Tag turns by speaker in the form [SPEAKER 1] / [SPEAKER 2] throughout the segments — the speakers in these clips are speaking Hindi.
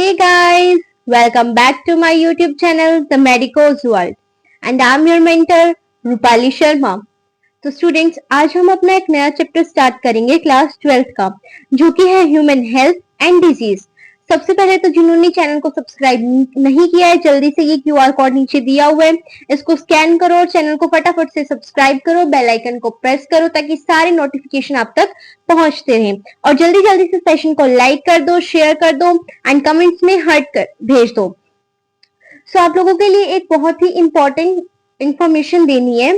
[SPEAKER 1] Hey guys, welcome back to my YouTube channel, The Medico's World, and I'm your mentor, Rupali Sharma. तो स्टूडेंट्स, आज हम अपना एक नया चैप्टर स्टार्ट करेंगे क्लास 12th का, जो कि है ह्यूमन हेल्थ एंड डिजीज। सबसे पहले तो जिन्होंने चैनल को सब्सक्राइब नहीं किया है, जल्दी से ये क्यूआर कोड नीचे दिया हुआ है, इसको स्कैन करो और चैनल को फटाफट से सब्सक्राइब करो, बेल आइकन को प्रेस करो ताकि सारे नोटिफिकेशन आप तक पहुंचते रहें। और जल्दी जल्दी से सेशन को लाइक कर दो, शेयर कर दो एंड कमेंट्स में हार्ट कर भेज दो। सो आप लोगों के लिए एक बहुत ही इंपॉर्टेंट इंफॉर्मेशन देनी है,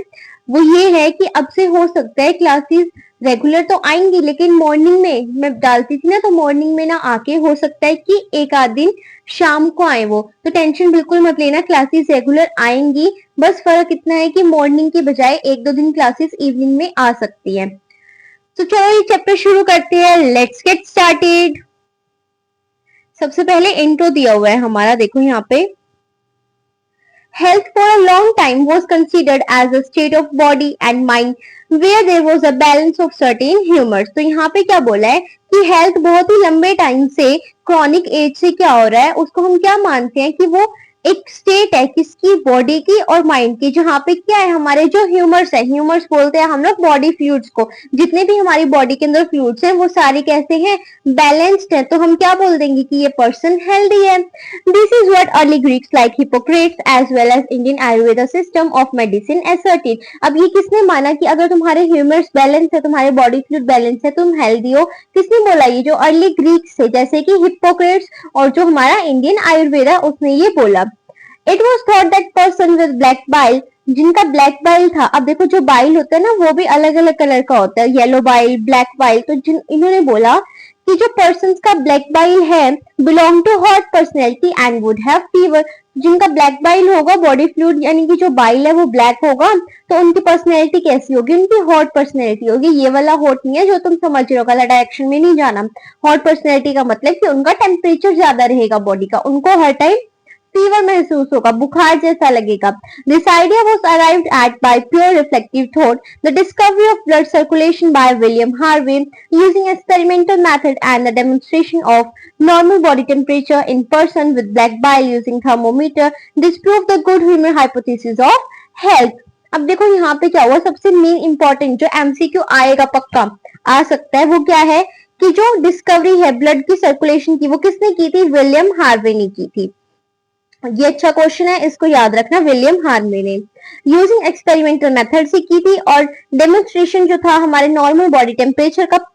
[SPEAKER 1] वो ये है कि अब से हो सकता है क्लासेस रेगुलर तो आएंगी, लेकिन मॉर्निंग में मैं डालती थी ना, तो मॉर्निंग में ना आके हो सकता है कि एक आध दिन शाम को आए वो। तो टेंशन बिल्कुल मत लेना, क्लासेस रेगुलर आएंगी, बस फर्क इतना है कि मॉर्निंग के बजाय एक दो दिन क्लासेस इवनिंग में आ सकती है। तो चलो ये चैप्टर शुरू करते हैं, लेट्स गेट स्टार्टेड। सबसे पहले इंट्रो दिया हुआ है हमारा, देखो यहाँ पे। Health for a long time was considered as a state of body and mind where there was a balance of certain humors। तो यहाँ पे क्या बोला है कि हेल्थ बहुत ही लंबे टाइम से, क्रॉनिक एज से क्या हो रहा है, उसको हम क्या मानते हैं कि वो एक स्टेट है किसकी, बॉडी की और माइंड की, जहाँ पे क्या है हमारे जो ह्यूमर्स है, ह्यूमर्स बोलते हैं हम लोग बॉडी फ्लूइड्स को, जितने भी हमारी बॉडी के अंदर फ्लूइड्स हैं वो सारे कैसे हैं, बैलेंस्ड है। तो हम क्या बोल देंगे कि ये पर्सन हेल्दी है। This is what early Greeks like Hippocrates as well as Indian Ayurveda system of medicine asserted. अब ये किसने माना कि अगर तुम्हारे ह्यूमर्स बैलेंस है, तुम्हारे बॉडी फ्लूइड बैलेंस है, तुम हेल्दी हो? किसने बोला? ये जो अर्ली ग्रीक्स थे, जैसे कि हिपोक्रेट्स और जो हमारा इंडियन आयुर्वेदा, उसने ये बोला। It was thought that person with black bile, जिनका ब्लैक बाइल था। अब देखो जो बाइल होता है ना, वो भी अलग अलग कलर का होता है, येलो बाइल, ब्लैक बाइल। तो इन्होंने बोला कि जो पर्सन का ब्लैक बाइल है belong to hot personality and would have fever. जिनका ब्लैक बाइल होगा, बॉडी फ्लूइड यानी कि जो बाइल है वो ब्लैक होगा, तो उनकी पर्सनैलिटी कैसी होगी? उनकी हॉट पर्सनैलिटी होगी। ये वाला हॉट नहीं है जो तुम समझ रहे हो, गलत डायरेक्शन में नहीं जाना। हॉट पर्सनैलिटी का मतलब कि उनका टेम्परेचर ज्यादा रहेगा बॉडी का, उनको हर टाइम फीवर महसूस होगा, बुखार जैसा लगेगा। This idea was arrived at by pure reflective thought, the discovery of blood circulation by William Harvey using experimental method and the demonstration of normal body temperature in person with black bile using thermometer disproved the good humor hypothesis of health। अब देखो यहाँ पे क्या हुआ, सबसे मेन इंपॉर्टेंट जो एमसीक्यू आएगा, पक्का आ सकता है, वो क्या है कि जो डिस्कवरी है ब्लड की सर्कुलेशन की, वो किसने की थी? विलियम हार्वे ने की थी। ये अच्छा क्वेश्चन है, इसको याद रखना। विलियम हार्वे ने यूजिंग एक्सपेरिमेंटल मेथड से की थी, और डेमोन्स्ट्रेशन जो था हमारे नॉर्मल बॉडी टेम्परेचर का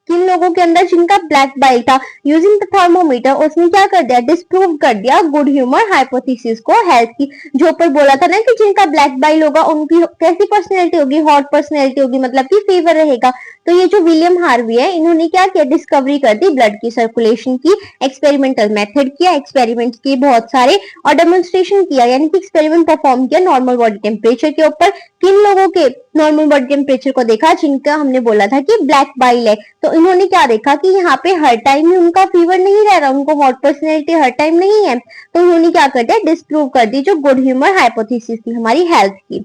[SPEAKER 1] किन लोगों के अंदर जिनका ब्लैक बाइल था, यूजिंग द थर्मोमीटर, उसने क्या कर दिया? डिस्प्रूव कर दिया गुड ह्यूमर हाइपोथेसिस को, हेल्थ की। जो ऊपर बोला था ना कि जिनका ब्लैक बाइल होगा उनकी कैसी पर्सनैलिटी होगी? हॉट पर्सनैलिटी होगी, मतलब कि फीवर रहेगा। तो ये जो विलियम हार्वी है, इन्होंने क्या किया? डिस्कवरी कर दी ब्लड की सर्कुलेशन की, एक्सपेरिमेंटल मेथड किया, एक्सपेरिमेंट किए बहुत सारे, और डेमोन्स्ट्रेशन किया, यानी कि एक्सपेरिमेंट परफॉर्म किया नॉर्मल बॉडी टेम्परेचर के ऊपर। किन लोगों के नॉर्मल बॉडी टेम्परेचर को देखा? जिनका हमने बोला था कि ब्लैक बाइल है। तो इन्होंने क्या देखा कि यहाँ पे हर टाइम ही उनका फीवर नहीं रह रहा, उनको हॉट पर्सनैलिटी हर टाइम नहीं है। तो उन्होंने क्या कर दिया? डिस्प्रूव कर दी जो गुड ह्यूमर हाइपोथेसिस थी हमारी हेल्थ की।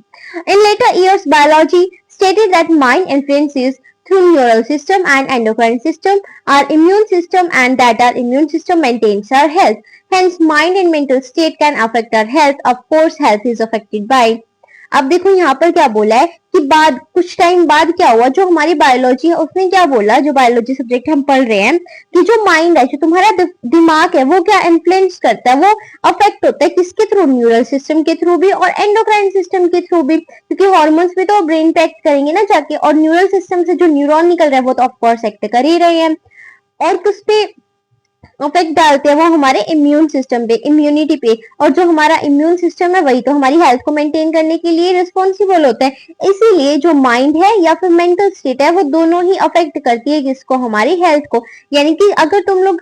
[SPEAKER 1] In later years biology stated that mind influences through neural system and endocrine system, our immune system, and that our immune system maintains our health. Hence, mind and mental state can affect our health. Of course, health is affected by। अब देखो यहाँ पर क्या बोला है कि बाद कुछ टाइम बाद क्या हुआ, जो हमारी बायोलॉजी है उसने क्या बोला, जो बायोलॉजी सब्जेक्ट हम पढ़ रहे हैं, कि जो माइंड है, जो तुम्हारा दिमाग है, वो क्या इन्फ्लुएंस करता है, वो अफेक्ट होता है किसके थ्रू? न्यूरल सिस्टम के थ्रू भी और एंडोक्राइन सिस्टम के थ्रू भी, क्योंकि हॉर्मोन्स भी तो ब्रेन पे एक्ट करेंगे ना जाके, और न्यूरल सिस्टम से जो न्यूरॉन निकल रहा है वो तो ऑफकोर्स एक्ट कर ही रहे हैं। और किस पे इफेक्ट डालते हैं? वो हमारे इम्यून सिस्टम पे, इम्यूनिटी पे। और जो हमारा इम्यून सिस्टम है वही तो हमारी हेल्थ को मेंटेन करने के लिए रिस्पॉन्सिबल होता है। इसीलिए जो माइंड है या फिर मेंटल स्टेट है, वो दोनों ही अफेक्ट करती है किसको? हमारी हेल्थ को। यानी कि अगर तुम लोग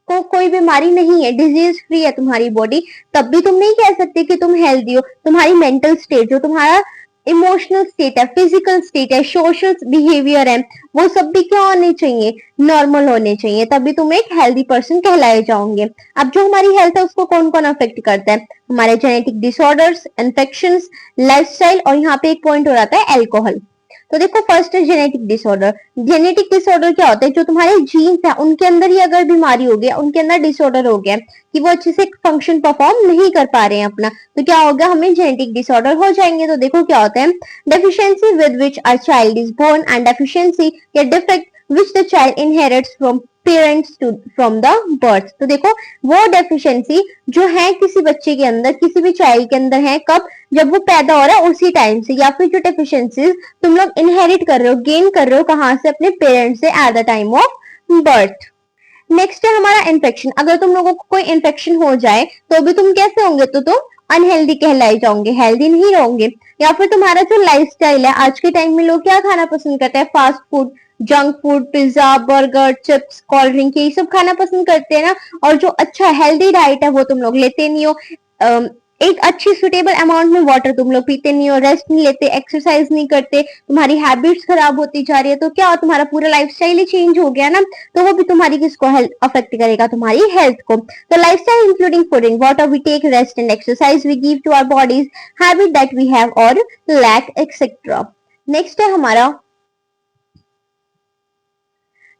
[SPEAKER 1] को कोई बीमारी नहीं है, डिजीज फ्री है तुम्हारी बॉडी, तब भी तुम नहीं कह सकते कि तुम हेल्दी हो। तुम्हारी मेंटल स्टेट, जो तुम्हारा इमोशनल स्टेट है, फिजिकल स्टेट है, सोशल बिहेवियर है, वो सब भी क्या होने चाहिए? नॉर्मल होने चाहिए, तभी तुम एक हेल्दी पर्सन कहलाए जाओगे। अब जो हमारी हेल्थ है उसको कौन कौन अफेक्ट करता है? हमारे जेनेटिक डिसऑर्डर्स, इन्फेक्शंस, लाइफस्टाइल, और यहाँ पे एक पॉइंट हो जाता है, अल्कोहल। तो देखो फर्स्ट है जेनेटिक डिसऑर्डर। जेनेटिक डिसऑर्डर क्या होता है, जो तुम्हारे जीन्स है उनके अंदर ही अगर बीमारी हो गया, उनके अंदर डिसऑर्डर हो गया कि वो अच्छे से फंक्शन परफॉर्म नहीं कर पा रहे हैं अपना, तो क्या होगा, हमें जेनेटिक डिसऑर्डर हो जाएंगे। तो देखो क्या होता है, deficiency with which a child is born and deficiency या defect which the child inherits from parents to from the birth. तो देखो वो डेफिशिएंसी जो है किसी बच्चे के अंदर, किसी भी चाइल्ड के अंदर है, कब, जब वो पैदा हो रहा है उसी टाइम से, या फिर जो डेफिशिएंसीज तुम लोग इनहेरिट कर रहे हो, गेन कर रहे हो कहां से, अपने पेरेंट्स से at the time of birth. Next है हमारा इन्फेक्शन। अगर तुम लोगों को कोई इन्फेक्शन हो जाए तो भी तुम कैसे होंगे, तो तुम अनहेल्दी कहलाए जाओगे, हेल्दी नहीं रहोगे। या फिर तुम्हारा जो लाइफस्टाइल है, आज के टाइम में लोग क्या खाना पसंद करते हैं, fast food, junk food, pizza, burger, chips, cold drink, ये सब खाना पसंद करते हैं ना। और जो अच्छा हेल्दी डाइट है वो तुम लोग लेते नहीं हो। एक अच्छी सुटेबल अमाउंट में वाटर तुम लोग पीते नहीं हो, रेस्ट नहीं लेते, एक्सरसाइज नहीं करते, तुम्हारी हैबिट्स खराब होती जा रही है, तो क्या तुम्हारा पूरा लाइफस्टाइल ही चेंज हो गया ना। तो वो भी तुम्हारी किसको हेल्थ अफेक्ट करेगा, तुम्हारी हेल्थ को। तो lifestyle including food and water we take, rest and exercise we give to our bodies, habit that we have or lack etcetera. Next है हमारा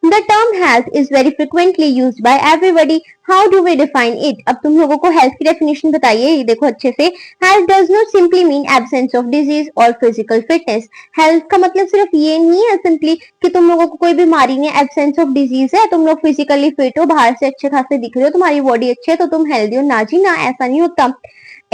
[SPEAKER 1] The term health is very frequently used by everybody. How do we define it? अब तुम लोगों को हेल्थ की डेफिनेशन बताइए, ये देखो अच्छे से। Health does not simply mean absence of disease or physical fitness. Health का मतलब सिर्फ ये नहीं है सिंपली कि तुम लोगों को कोई बीमारी नहीं है, एब्सेंस ऑफ डिजीज है, तुम लोग फिजिकली फिट हो, बाहर से अच्छे खासे दिख रहे हो, तुम्हारी बॉडी अच्छी है तो तुम हेल्दी हो, ना जी ना, ऐसा नहीं होता।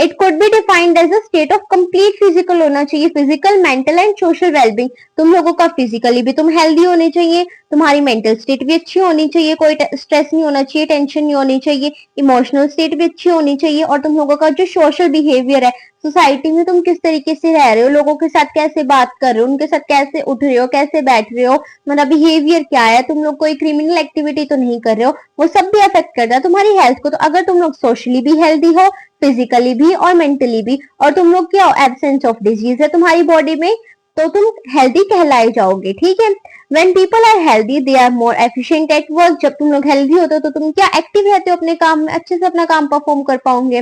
[SPEAKER 1] It could be defined as a state of complete physical होना चाहिए, physical, mental and social wellbeing. तुम लोगों का फिजिकली भी तुम हेल्दी होने चाहिए, तुम्हारी मेंटल स्टेट भी अच्छी होनी चाहिए, कोई स्ट्रेस नहीं होना चाहिए, टेंशन नहीं होनी चाहिए, इमोशनल स्टेट भी अच्छी होनी चाहिए, और तुम लोगों का जो सोशल बिहेवियर है, सोसाइटी में तुम किस तरीके से रह रहे हो, लोगों के साथ कैसे बात कर रहे हो, उनके साथ कैसे उठ रहे हो, कैसे बैठ रहे हो, तुम्हारा बिहेवियर क्या है, तुम लोग कोई क्रिमिनल एक्टिविटी तो नहीं कर रहे हो, वो सब भी अफेक्ट करता है तुम्हारी हेल्थ को। तो अगर तुम लोग सोशली भी हेल्दी हो, फिजिकली भी और मेंटली भी, और तुम लोग क्या हो, एब्सेंस ऑफ डिजीज है तुम्हारी बॉडी में, तो तुम हेल्दी कहलाए जाओगे, ठीक है। When people are healthy, they are more efficient at work. जब तुम लोग हेल्दी होते हो तो तुम क्या एक्टिव रहते हो अपने काम में, अच्छे से अपना काम परफॉर्म कर पाओगे।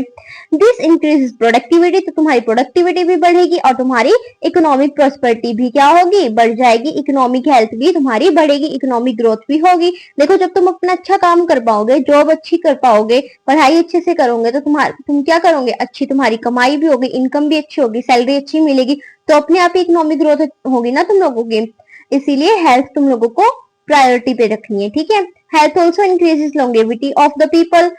[SPEAKER 1] दिस इंक्रीजेस प्रोडक्टिविटी, तो तुम्हारी प्रोडक्टिविटी भी बढ़ेगी और तुम्हारी इकोनॉमिक प्रोस्पेरिटी भी क्या होगी, बढ़ जाएगी। इकोनॉमिक हेल्थ भी तुम्हारी बढ़ेगी, इकोनॉमिक ग्रोथ भी होगी। देखो जब तुम अपना अच्छा काम कर पाओगे, जॉब अच्छी कर पाओगे, पढ़ाई अच्छे से करोगे, तो तुम क्या करोगे, अच्छी तुम्हारी कमाई भी होगी, इनकम भी अच्छी होगी, सैलरी अच्छी मिलेगी, तो अपने आप ही इकोनॉमिक ग्रोथ होगी ना तुम लोगों की। इसीलिए हेल्थ तुम लोगों को प्रायोरिटी पे रखनी है, ठीक है। Health also increases longevity of the people,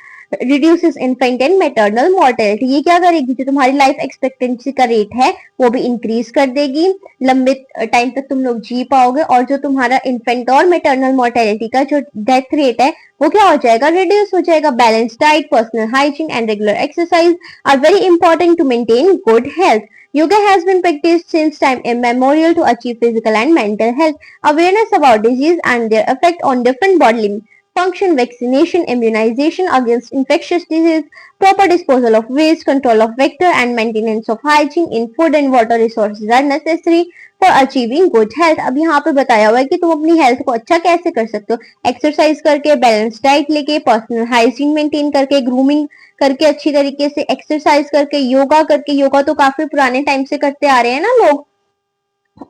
[SPEAKER 1] reduces infant and maternal mortality. ये क्या करेगी, जो तुम्हारी लाइफ एक्सपेक्टेंसी का रेट है वो भी इंक्रीज कर देगी, लंबे टाइम तक तुम लोग जी पाओगे, और जो तुम्हारा इन्फेंट और मैटरनल मॉर्टेलिटी का जो डेथ रेट है वो क्या हो जाएगा, रिड्यूस हो जाएगा। Balance diet, personal hygiene and regular exercise are very important to maintain good health. Yoga has been practiced since time immemorial to achieve physical and mental health. Awareness about disease and their effect on different bodily function, vaccination, immunization against infectious disease, proper disposal of waste, control of vector, and maintenance of hygiene in food and water resources are necessary for achieving good health. अब यहाँ पे बताया हुआ है कि तुम अपनी हेल्थ को अच्छा कैसे कर सकते हो, एक्सरसाइज करके, बैलेंस डाइट लेके, पर्सनल हाइजीन मेंटेन करके, ग्रूमिंग करके, अच्छी तरीके से एक्सरसाइज करके, योगा करके। योगा तो काफी पुराने टाइम से करते आ रहे हैं ना लोग,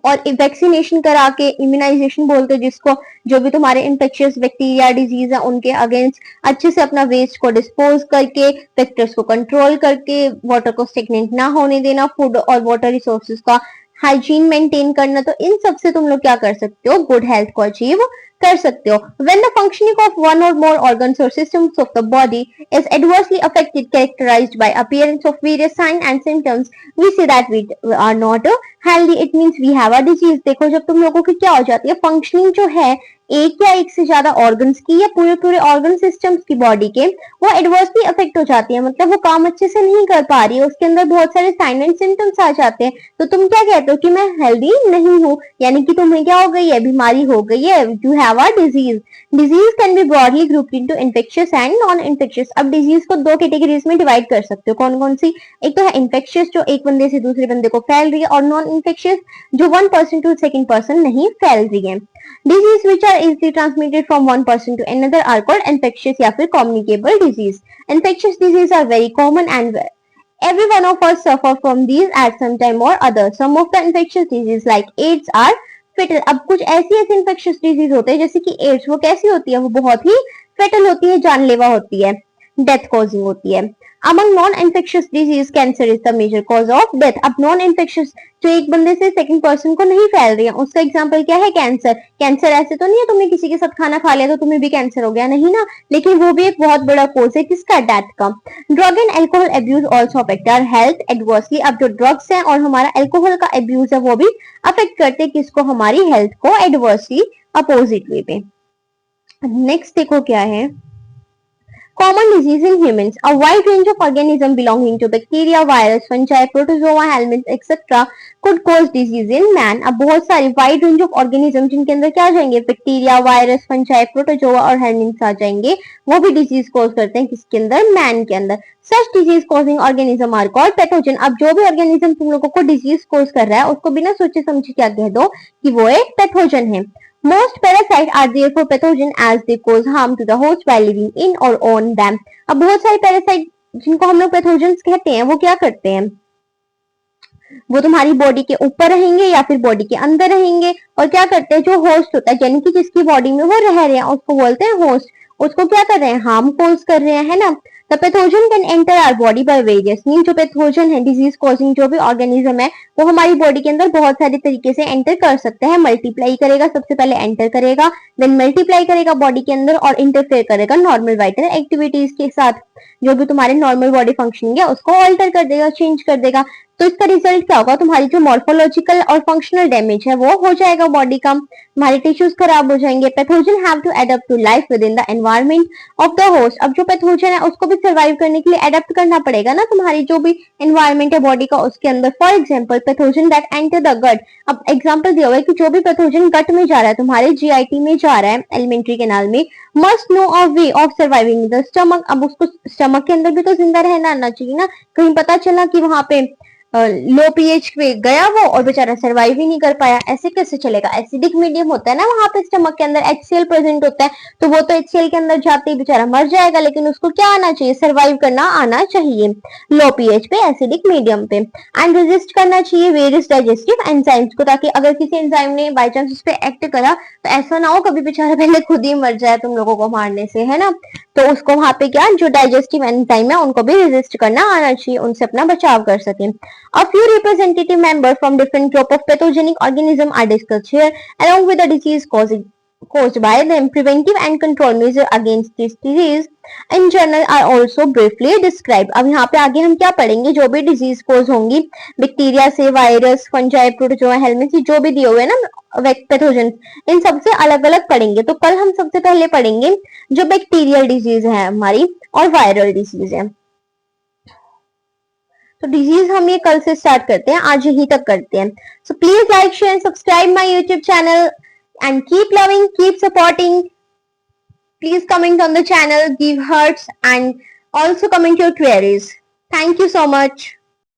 [SPEAKER 1] और वैक्सीनेशन करा के, इम्यूनाइजेशन बोलते हैं जिसको, जो भी तुम्हारे इन्फेक्शियस बैक्टीरिया डिजीज है उनके अगेंस्ट अच्छे से अपना वेस्ट को डिस्पोज करके, वेक्टर्स को कंट्रोल करके, वाटर को स्टेगनेंट ना होने देना, फूड और वाटर रिसोर्सेज का हाइजीन मेंटेन करना। तो इन सब से तुम लोग क्या कर सकते हो, गुड हेल्थ को अचीव कर सकते हो. When the functioning of one or more organs or systems of the body is adversely affected, characterized by appearance of various signs and symptoms, we say that we are not healthy. It means we have a disease. देखो जब तुम लोगों की क्या हो जाती है, फंक्शनिंग जो है एक या एक से ज्यादा ऑर्गन्स की या पूरे पूरे ऑर्गन सिस्टम्स की बॉडी के, वो एडवर्सली अफेक्ट हो जाती है, मतलब वो काम अच्छे से नहीं कर पा रही है, उसके अंदर बहुत सारे साइन एंड सिम्टम्स आ जाते हैं, तो तुम क्या कहते हो कि मैं हेल्दी नहीं हूँ, यानी कि तुम्हें क्या हो गई है, बीमारी हो गई है, you have a disease. Disease can be broadly grouped into infectious and non infectious. अब डिजीज को दो कैटेगरीज में डिवाइड कर सकते हो, कौन कौन सी, एक तो है इन्फेक्शियस जो एक बंदे से दूसरे बंदे को फैल रही है, और नॉन इन्फेक्शियस जो one person to second person नहीं फैल रही है. Disease which are easily transmitted from one person to another are called infectious या फिर communicable disease. Infectious diseases are very common and every one of us suffer from these at some time or other. Some of the infectious diseases like AIDS are फेटल, अब कुछ ऐसी ऐसी इन्फेक्शियस डिजीज होते हैं जैसे कि एड्स, वो कैसी होती है, वो बहुत ही फेटल होती है, जानलेवा होती है, डेथ कॉजिंग होती है। Among non infectious disease cancer is the major cause of death. अब नॉन इन्फेक्शियस जो एक बंदे से सेकंड पर्सन को नहीं फैल रही है, उसका एग्जांपल क्या है, कैंसर। कैंसर ऐसे तो नहीं है तुमने किसी के साथ खाना खा लिया तो तुम्हें भी कैंसर हो गया, नहीं ना, लेकिन वो भी एक बहुत बड़ा कोज है किसका, डेथ का। Drug and alcohol abuse also affect our health adversely. अब जो ड्रग्स है और हमारा एल्कोहल का एब्यूज है वो भी अफेक्ट करते हैं किसको, हमारी हेल्थ को, एडवर्सली, अपोजिट वे पे। नेक्स्ट देखो क्या है, common disease in humans. A wide range of organisms belonging to bacteria, virus, fungi, protozoa, helminths, etc. could cause disease in man. अब बहुत सारी wide range of organisms जिनके अंदर क्या आ जाएंगे, बैक्टीरिया, वायरस, फंजाई, प्रोटोजोआ और हेलमिंथ्स आ जाएंगे, वो भी डिजीज कॉज करते हैं किसके अंदर, मैन के अंदर। Such disease causing organism are called pathogen. अब जो भी ऑर्गेनिज्म तुम लोगों को डिजीज कॉज कर रहा है उसको बिना सोचे समझे क्या कह दो कि वो एक पैथोजन है। Most parasites are therefore pathogen as they cause harm to the host by living in or on them. अब बहुत सारे पैरासाइट जिनको हम लोग पैथोजेंस कहते हैं वो क्या करते हैं, वो तुम्हारी बॉडी के ऊपर रहेंगे या फिर बॉडी के अंदर रहेंगे, और क्या करते हैं, जो होस्ट होता है यानी कि जिसकी बॉडी में वो रह रहे हैं उसको बोलते हैं होस्ट, उसको क्या कर रहे हैं, हार्म कॉज कर रहे हैं, है ना। The pathogen can enter our body by various mean, जो पैथोजन है डिजीज कॉजिंग जो भी ऑर्गेनिज्म है वो हमारी बॉडी के अंदर बहुत सारे तरीके से एंटर कर सकते हैं। मल्टीप्लाई करेगा, सबसे पहले एंटर करेगा, देन मल्टीप्लाई करेगा बॉडी के अंदर और इंटरफेयर करेगा नॉर्मल वाइटल एक्टिविटीज के साथ, जो भी तुम्हारे नॉर्मल बॉडी फंक्शनिंग है उसको ऑल्टर कर देगा, चेंज कर देगा। तो इसका रिजल्ट क्या होगा, तुम्हारी जो मॉर्फोलॉजिकल और फंक्शनल डैमेज है वो हो जाएगा बॉडी का, तुम्हारे टिश्यूज खराब हो जाएंगे। Pathogen have to adapt to life within the environment of the host. अब जो पैथोजन है उसको भी सर्वाइव करने के लिए एडप्ट करना पड़ेगा ना, तुम्हारी जो भी एनवायरमेंट है बॉडी का उसके अंदर। For example pathogen that enter the gut. अब एग्जाम्पल दिया हुआ है कि जो भी पैथोजन गट में जा रहा है, तुम्हारे जीआईटी में जा रहा है, एलिमेंट्री कैनाल में, must know a way of surviving the stomach. अब उसको स्टमक के अंदर भी तो जिंदा रहना आना चाहिए ना, कहीं पता चला कि वहां पे लो पीएच पे गया वो और बेचारा सरवाइव ही नहीं कर पाया, ऐसे कैसे चलेगा। एसिडिक मीडियम होता है ना वहां पे स्टमक के अंदर, HCl प्रेजेंट होता है, तो वो तो HCl के अंदर जाते ही बेचारा मर जाएगा, लेकिन उसको क्या आना चाहिए, सरवाइव करना आना चाहिए लो पीएच पे, एसिडिक मीडियम पे। एंड रेजिस्ट करना चाहिए वेरियस डाइजेस्टिव एंजाइम्स को, ताकि अगर किसी एंजाइम ने बाई चांस उस पर एक्ट करा तो ऐसा ना हो कभी बेचारा पहले खुद ही मर जाए तुम लोगों को मारने से, है ना। तो उसको वहां पे क्या, जो डाइजेस्टिव एंजाइम है उनको भी रेजिस्ट करना आना चाहिए, उनसे अपना बचाव कर सके। A few representative members from different group of pathogenic organisms are discussed here, along with the disease caused by them. Preventive and control measures against this disease in general are also briefly described. अब यहाँ पे आगे हम क्या पढ़ेंगे, जो भी डिजीज कोज होंगी बैक्टीरिया से, वायरस, फंजाई, प्रोटोजोआ, हेलमिंथ्स, जो भी दिए हुए ना पैथोजन, इन सबसे अलग अलग पढ़ेंगे। तो कल हम सबसे पहले पढ़ेंगे जो बैक्टीरियल डिजीज है हमारी और वायरल डिजीज है। तो डिजीज हम ये कल से स्टार्ट करते हैं, आज यहीं तक करते हैं। So please like share subscribe my YouTube channel and keep loving, keep supporting. Please comment on the channel, give hearts and also comment your queries. Thank you so much.